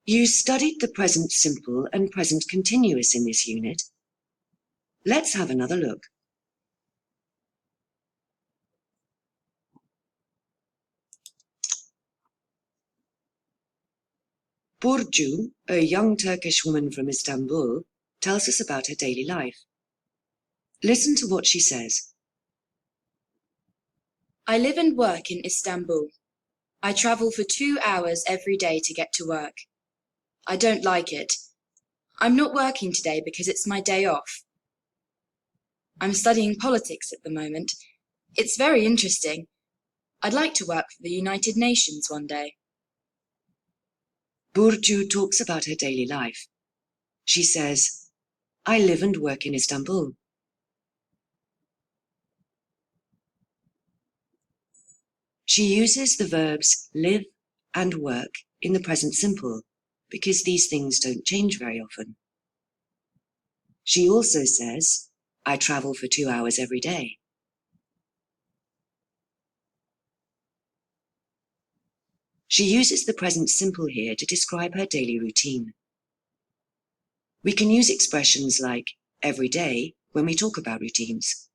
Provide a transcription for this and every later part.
You studied the present simple and present continuous in this unit. Let's have another look. Burcu, a young Turkish woman from Istanbul, tells us about her daily life. Listen to what she says. I live and work in Istanbul. I travel for 2 hours every day to get to work. I don't like it. I'm not working today because it's my day off. I'm studying politics at the moment. It's very interesting. I'd like to work for the United Nations one day. Burcu talks about her daily life. She says, I live and work in Istanbul. She uses the verbs live and work in the present simple because these things don't change very often. She also says, I travel for 2 hours every day. She uses the present simple here to describe her daily routine. We can use expressions like every day when we talk about routines.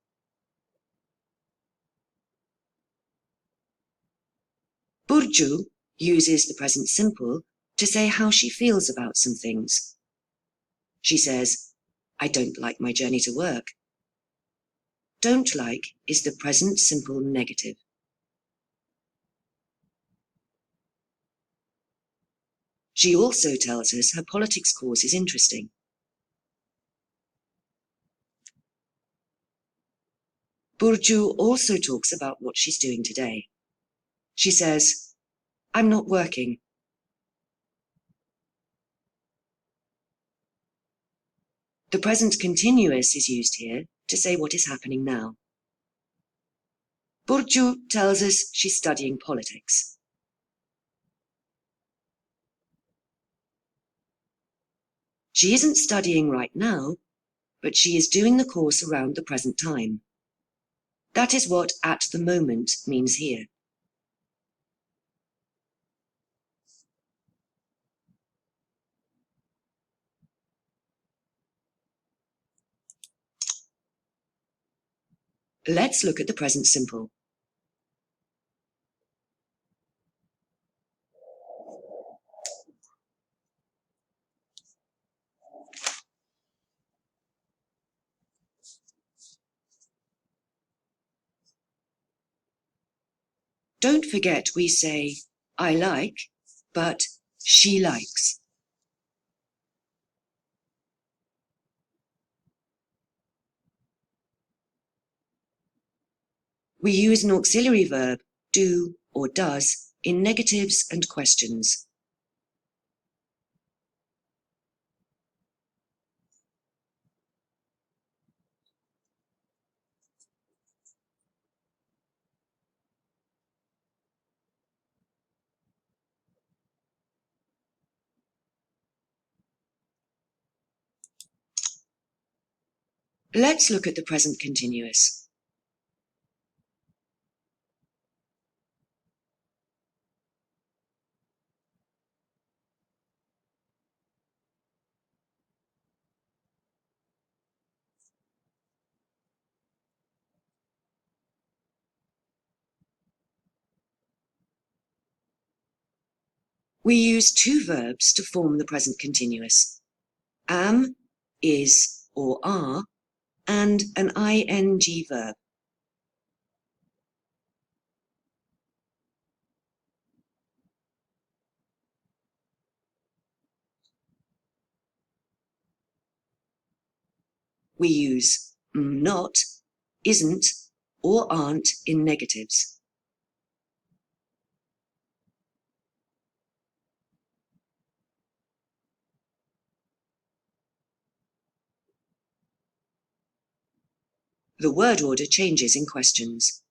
Burcu uses the present simple to say how she feels about some things. She says, I don't like my journey to work. Don't like is the present simple negative. She also tells us her politics course is interesting. Burcu also talks about what she's doing today. She says, I'm not working. The present continuous is used here to say what is happening now. Burcu tells us she's studying politics. She isn't studying right now, but she is doing the course around the present time. That is what at the moment means here. Let's look at the present simple. Don't forget we say, I like, but she likes. We use an auxiliary verb, do or does, in negatives and questions. Let's look at the present continuous. We use two verbs to form the present continuous. Am, is, or are, and an ing verb. We use not, isn't, or aren't in negatives. The word order changes in questions.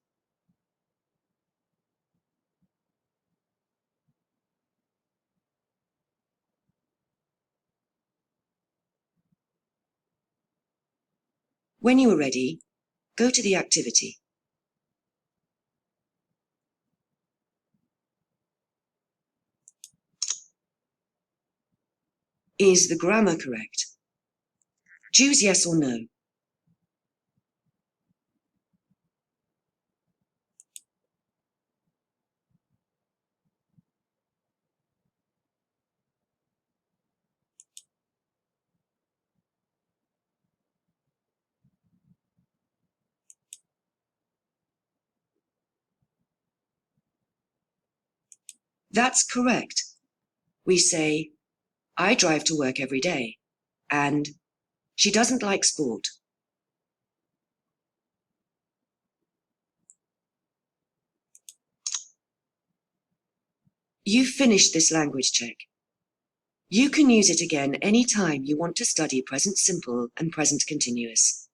When you are ready, go to the activity. Is the grammar correct? Choose yes or no. That's correct. We say, I drive to work every day, and she doesn't like sport. You've finished this language check. You can use it again any time you want to study present simple and present continuous.